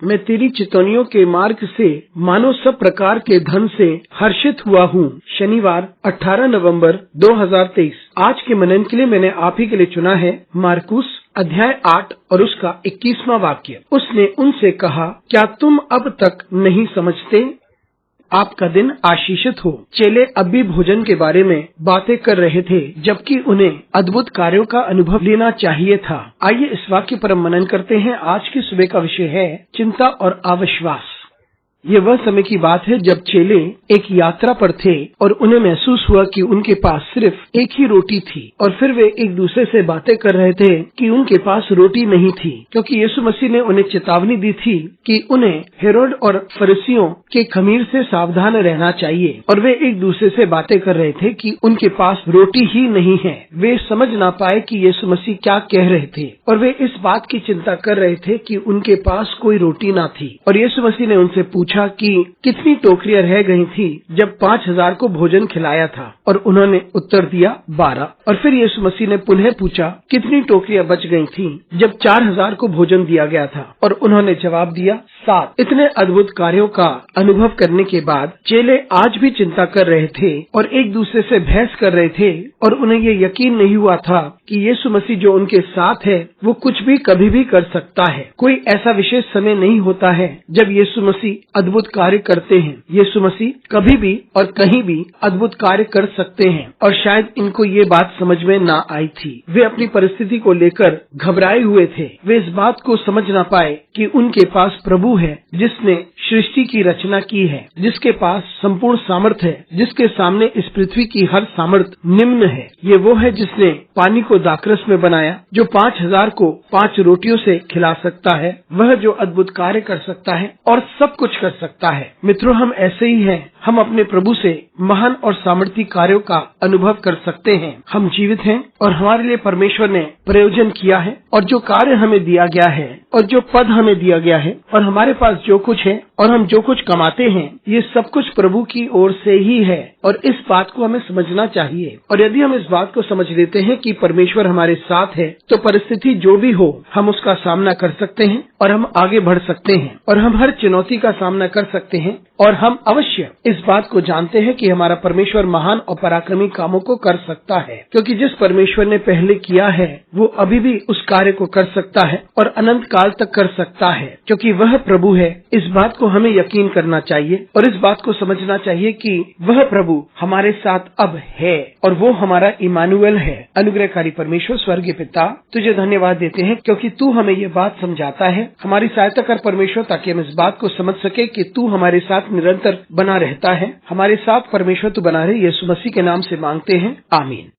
मैं तेरी चितौनियों के मार्ग से मानो सब प्रकार के धन से हर्षित हुआ हूँ। शनिवार 18 नवंबर 2023। आज के मनन के लिए मैंने आप ही के लिए चुना है मार्कुस अध्याय 8 और उसका 21वां वाक्य। उसने उनसे कहा, क्या तुम अब तक नहीं समझते? आपका दिन आशीषित हो। चेले अब भी भोजन के बारे में बातें कर रहे थे, जबकि उन्हें अद्भुत कार्यों का अनुभव लेना चाहिए था। आइए इस वाक्य पर हम मनन करते हैं। आज की सुबह का विषय है चिंता और अविश्वास। ये वह समय की बात है जब चेले एक यात्रा पर थे और उन्हें महसूस हुआ कि उनके पास सिर्फ एक ही रोटी थी, और फिर वे एक दूसरे से बातें कर रहे थे कि उनके पास रोटी नहीं थी, क्योंकि यीशु मसीह ने उन्हें चेतावनी दी थी कि उन्हें हेरोद और फरीसियों के खमीर से सावधान रहना चाहिए। और वे एक दूसरे से बातें कर रहे थे कि उनके पास रोटी ही नहीं है। वे समझ ना पाए कि यीशु मसीह क्या कह रहे थे, और वे इस बात की चिंता कर रहे थे कि उनके पास कोई रोटी ना थी। और यीशु मसीह ने उनसे पूछा कि कितनी टोकरियां रह गई थी जब 5000 को भोजन खिलाया था, और उन्होंने उत्तर दिया 12। और फिर यीशु मसीह ने पुनः पूछा कितनी टोकरियां बच गई थी जब 4000 को भोजन दिया गया था, और उन्होंने जवाब दिया 7। इतने अद्भुत कार्यों का अनुभव करने के बाद चेले आज भी चिंता कर रहे थे और एक दूसरे से बहस कर रहे थे, और उन्हें ये यकीन नहीं हुआ था कि यीशु मसीह जो उनके साथ है वो कुछ भी कभी भी कर सकता है। कोई ऐसा विशेष समय नहीं होता है जब यीशु मसीह अद्भुत कार्य करते हैं। यीशु मसीह कभी भी और कहीं भी अद्भुत कार्य कर सकते हैं, और शायद इनको ये बात समझ में ना आई थी। वे अपनी परिस्थिति को लेकर घबराए हुए थे। वे इस बात को समझ ना पाए कि उनके पास प्रभु है जिसने सृष्टि की रचना की है, जिसके पास संपूर्ण सामर्थ है, जिसके सामने इस पृथ्वी की हर सामर्थ निम्न है। ये वो है जिसने पानी को दाखरस में बनाया, जो 5000 को 5 रोटियों से खिला सकता है, वह जो अद्भुत कार्य कर सकता है और सब कुछ कर सकता है। मित्रों, हम ऐसे ही हैं। हम अपने प्रभु से महान और सामर्थी कार्यों का अनुभव कर सकते हैं। हम जीवित हैं और हमारे लिए परमेश्वर ने प्रयोजन किया है, और जो कार्य हमें दिया गया है और जो पद हमें दिया गया है और हमारे पास जो कुछ है और हम जो कुछ कमाते हैं, ये सब कुछ प्रभु की ओर से ही है, और इस बात को हमें समझना चाहिए। और यदि हम इस बात को समझ लेते हैं कि परमेश्वर हमारे साथ है, तो परिस्थिति जो भी हो हम उसका सामना कर सकते हैं और हम आगे बढ़ सकते हैं, और हम हर चुनौती का सामना कर सकते हैं। और हम अवश्य इस बात को जानते हैं कि हमारा परमेश्वर महान और पराक्रमी कामों को कर सकता है, क्योंकि जिस परमेश्वर ने पहले किया है वो अभी भी उस कार्य को कर सकता है और अनंत काल तक कर सकता है, क्योंकि वह प्रभु है। इस बात को हमें यकीन करना चाहिए और इस बात को समझना चाहिए कि वह प्रभु हमारे साथ अब है, और वो हमारा इमानुएल है। अनुग्रहकारी परमेश्वर स्वर्गीय पिता, तुझे धन्यवाद देते हैं क्योंकि तू हमें ये बात समझाता है। हमारी सहायता कर परमेश्वर, ताकि हम इस बात को समझ सके कि तू हमारे साथ निरंतर बना रहता है। हमारे साथ परमेश्वर तू बना रहे। यीशु मसीह के नाम से मांगते हैं, आमीन।